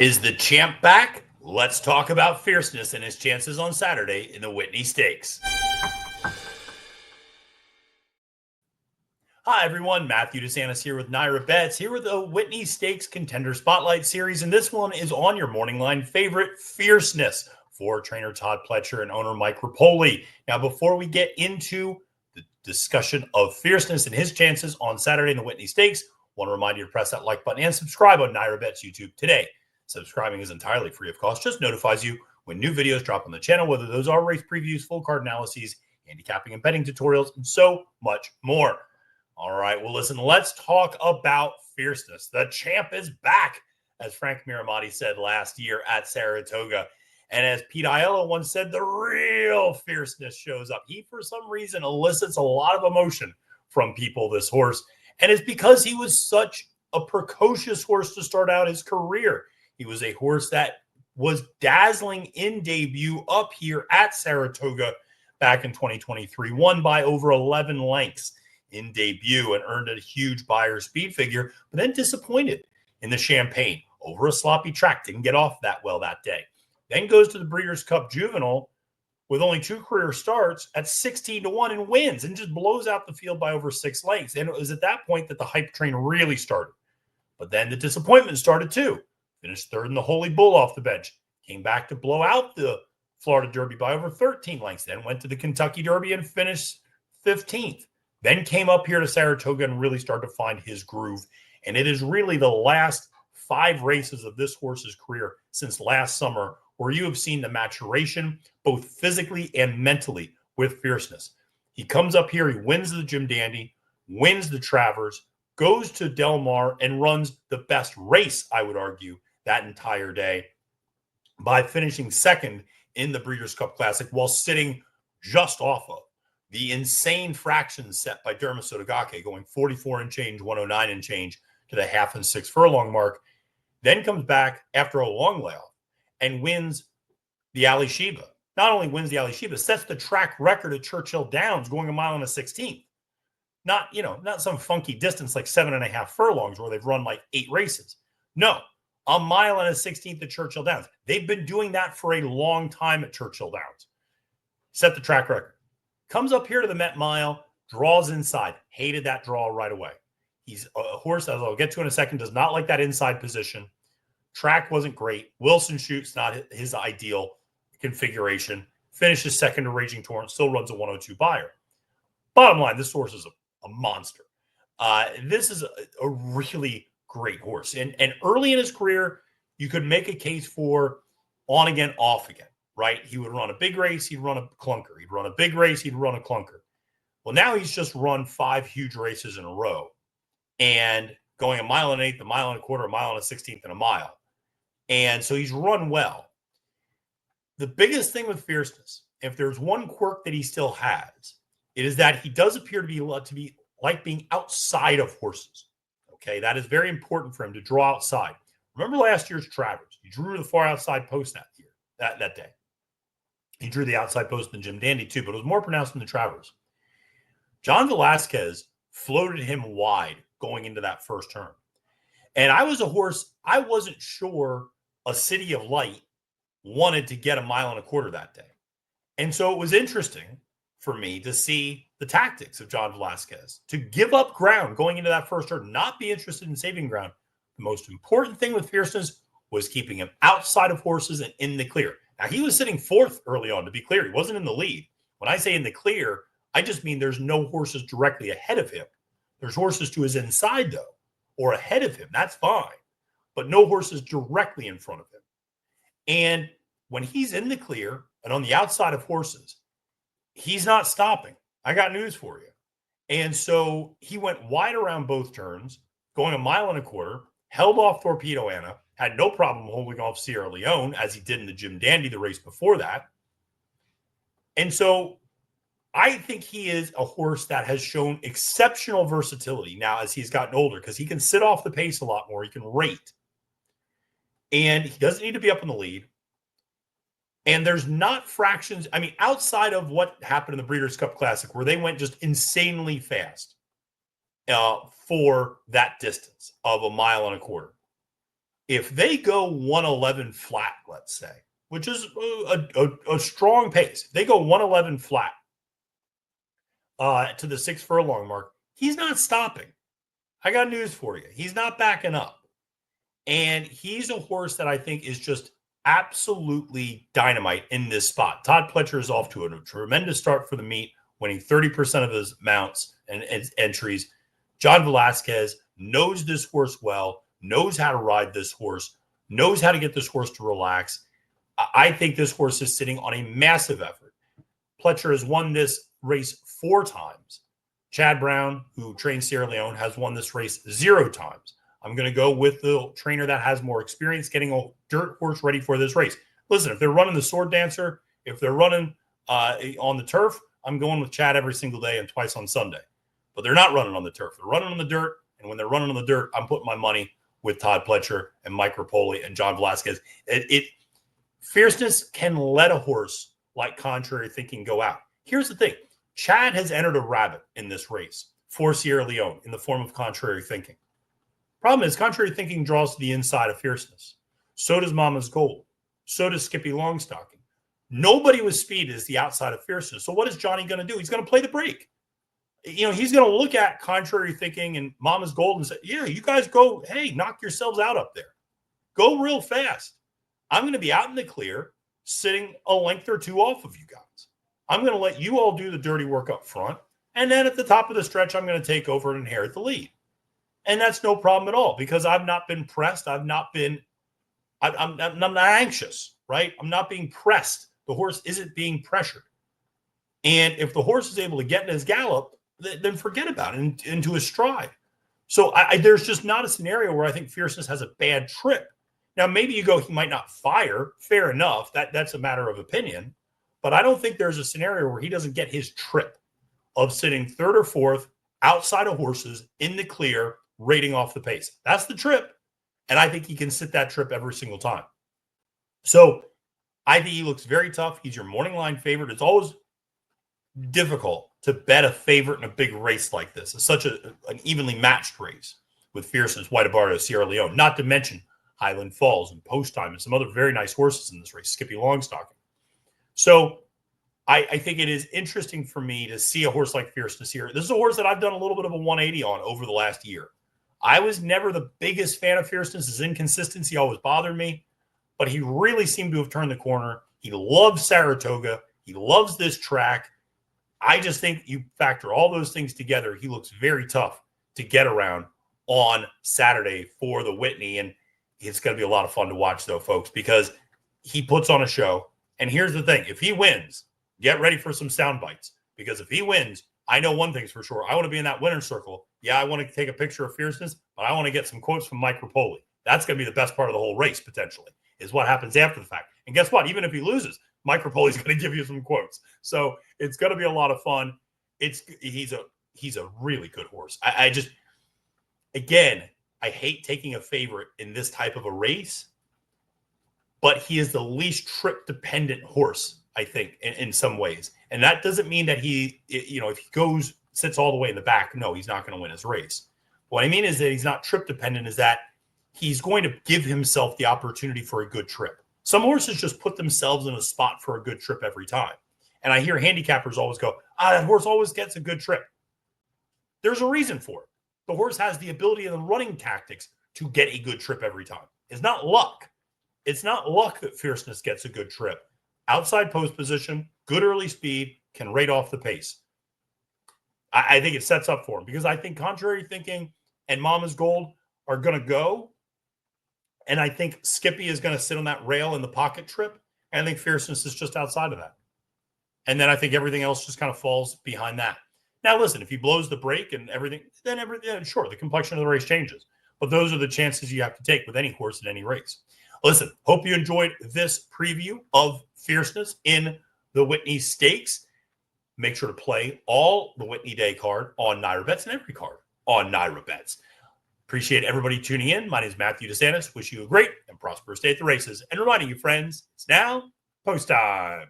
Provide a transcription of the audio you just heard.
Is the champ back? Let's talk about Fierceness and his chances on Saturday in the Whitney Stakes. Hi, everyone. Matthew DeSantis here with NYRA Bets, here with the Whitney Stakes Contender Spotlight Series, and this one is on your morning line favorite, Fierceness, for trainer Todd Pletcher and owner Mike Rapoli. Now, before we get into the discussion of Fierceness and his chances on Saturday in the Whitney Stakes, I want to remind you to press that like button and subscribe on NYRA Bets YouTube today. Subscribing is entirely free of cost, just notifies you when new videos drop on the channel, whether those are race previews, full card analyses, handicapping and betting tutorials, and so much more. All right, well, listen, let's talk about Fierceness. The champ is back, as Frank Miramati said last year at Saratoga. And as Pete Aiello once said, the real Fierceness shows up. He, for some reason, elicits a lot of emotion from people, this horse. And it's because he was such a precocious horse to start out his career. He was a horse that was dazzling in debut up here at Saratoga back in 2023, won by over 11 lengths in debut and earned a huge Beyer speed figure, but then disappointed in the Champagne over a sloppy track. Didn't get off that well that day. Then goes to the Breeders' Cup Juvenile with only 2 career starts at 16-1 and wins and just blows out the field by over 6 lengths. And it was at that point that the hype train really started. But then the disappointment started too. Finished third in the Holy Bull off the bench. Came back to blow out the Florida Derby by over 13 lengths. Then went to the Kentucky Derby and finished 15th. Then came up here to Saratoga and really started to find his groove. And it is really the last 5 races of this horse's career since last summer where you have seen the maturation, both physically and mentally, with Fierceness. He comes up here, he wins the Jim Dandy, wins the Travers, goes to Del Mar, and runs the best race, I would argue, that entire day by finishing second in the Breeders' Cup Classic while sitting just off of the insane fractions set by Dermot Sotogake, going 44 and change, 109 and change to the half and 6 furlong mark. Then comes back after a long layoff and wins the Ali Sheba. Not only wins the Ali Sheba, sets the track record at Churchill Downs, going 1 mile and a 16th. Not some funky distance like 7.5 furlongs where they've run like 8 races. No, 1 mile and a 16th at Churchill Downs. They've been doing that for a long time at Churchill Downs. Set the track record. Comes up here to the Met Mile, draws inside. Hated that draw right away. He's a horse, as I'll get to in a second, does not like that inside position. Track wasn't great. Wilson Chutes, not his ideal configuration. Finishes second to Raging Torrent, still runs a 102 Beyer. Bottom line, this horse is a monster. This is a really great horse. And early in his career, you could make a case for on again, off again, right? He would run a big race, he'd run a clunker. He'd run a big race, he'd run a clunker. Well, now he's just run 5 huge races in a row and going 1 mile and 1/8, 1 mile and a quarter, 1 mile and a 16th, and a mile. And so he's run well. The biggest thing with Fierceness, if there's one quirk that he still has, it is that he does appear to be like being outside of horses. Okay, that is very important for him to draw outside. Remember last year's Travers? He drew the far outside post that day. He drew the outside post in Jim Dandy too, but it was more pronounced in the Travers. John Velazquez floated him wide going into that first turn. And I was a horse, I wasn't sure a City of Light wanted to get 1 mile and a quarter that day. And so it was interesting for me to see the tactics of John Velazquez, to give up ground going into that first turn, not be interested in saving ground. The most important thing with Fierceness was keeping him outside of horses and in the clear. Now, he was sitting 4th early on, to be clear. He wasn't in the lead. When I say in the clear, I just mean there's no horses directly ahead of him. There's horses to his inside, though, or ahead of him. That's fine. But no horses directly in front of him. And when he's in the clear and on the outside of horses, he's not stopping. I got news for you. And so he went wide around both turns, going 1 mile and a quarter, held off Torpedo Anna, had no problem holding off Sierra Leone, as he did in the Jim Dandy, the race before that. And so I think he is a horse that has shown exceptional versatility now as he's gotten older, because he can sit off the pace a lot more. He can rate. And he doesn't need to be up in the lead. And there's not fractions. I mean, outside of what happened in the Breeders' Cup Classic, where they went just insanely fast for that distance of 1 mile and a quarter. If they go 111 flat, let's say, which is a strong pace, if they go 111 flat to the 6 furlong mark, he's not stopping. I got news for you. He's not backing up. And he's a horse that I think is just absolutely dynamite in this spot. Todd Pletcher is off to a tremendous start for the meet, winning 30% of his mounts and entries. John Velazquez knows this horse well, knows how to ride this horse, knows how to get this horse to relax. I think this horse is sitting on a massive effort. Pletcher has won this race 4 times. Chad Brown, who trains Sierra Leone, has won this race 0 times. I'm going to go with the trainer that has more experience getting a dirt horse ready for this race. Listen, if they're running the Sword Dancer, if they're running on the turf, I'm going with Chad every single day and twice on Sunday. But they're not running on the turf. They're running on the dirt. And when they're running on the dirt, I'm putting my money with Todd Pletcher and Mike Rapoli and John Velazquez. Fierceness can let a horse like Contrary Thinking go out. Here's the thing. Chad has entered a rabbit in this race for Sierra Leone in the form of Contrary Thinking. Problem is, Contrary Thinking draws to the inside of Fierceness. So does Mama's Gold. So does Skippy Longstocking. Nobody with speed is the outside of Fierceness. So what is Johnny going to do? He's going to play the break. He's going to look at Contrary Thinking and Mama's Gold and say, yeah, you guys go, hey, knock yourselves out up there. Go real fast. I'm going to be out in the clear, sitting a length or 2 off of you guys. I'm going to let you all do the dirty work up front. And then at the top of the stretch, I'm going to take over and inherit the lead. And that's no problem at all because I've not been pressed. I'm not anxious, right? I'm not being pressed. The horse isn't being pressured. And if the horse is able to get in his gallop, then forget about it into his stride. So there's just not a scenario where I think Fierceness has a bad trip. Now, maybe you go, he might not fire. Fair enough. That's a matter of opinion. But I don't think there's a scenario where he doesn't get his trip of sitting 3rd or 4th outside of horses in the clear, rating off the pace. That's the trip. And I think he can sit that trip every single time. So I think he looks very tough. He's your morning line favorite. It's always difficult to bet a favorite in a big race like this. It's such an evenly matched race with Fierceness, White Abarrio, Sierra Leone, not to mention Highland Falls and Post Time and some other very nice horses in this race, Skippy Longstocking. So I think it is interesting for me to see a horse like Fierceness here. This is a horse that I've done a little bit of a 180 on over the last year. I was never the biggest fan of Fierceness. His inconsistency always bothered me, but he really seemed to have turned the corner. He loves Saratoga. He loves this track. I just think you factor all those things together, he looks very tough to get around on Saturday for the Whitney. And it's going to be a lot of fun to watch, though, folks, because he puts on a show. And here's the thing. If he wins, get ready for some sound bites. Because if he wins, I know one thing's for sure. I want to be in that winner's circle. Yeah, I want to take a picture of Fierceness, but I want to get some quotes from Mike Rapoli. That's going to be the best part of the whole race, potentially, is what happens after the fact. And guess what? Even if he loses, Mike Rapoli's going to give you some quotes. So it's going to be a lot of fun. He's a really good horse. I just, again, I hate taking a favorite in this type of a race, but he is the least trip-dependent horse, I think, in some ways. And that doesn't mean that if he sits all the way in the back, no, he's not going to win his race. What I mean is that he's not trip-dependent, is that he's going to give himself the opportunity for a good trip. Some horses just put themselves in a spot for a good trip every time. And I hear handicappers always go, that horse always gets a good trip. There's a reason for it. The horse has the ability and the running tactics to get a good trip every time. It's not luck. It's not luck that Fierceness gets a good trip. Outside post position, good early speed, can rate off the pace. I think it sets up for him because I think Contrary Thinking and Mama's Gold are going to go. And I think Skippy is going to sit on that rail in the pocket trip. And I think Fierceness is just outside of that. And then I think everything else just kind of falls behind that. Now, listen, if he blows the brake and everything, then sure, the complexion of the race changes. But those are the chances you have to take with any horse in any race. Listen, hope you enjoyed this preview of Fierceness in the Whitney Stakes. Make sure to play all the Whitney Day card on NYRA Bets and every card on NYRA Bets. Appreciate everybody tuning in. My name is Matthew DeSantis. Wish you a great and prosperous day at the races. And reminding you, friends, it's now post time.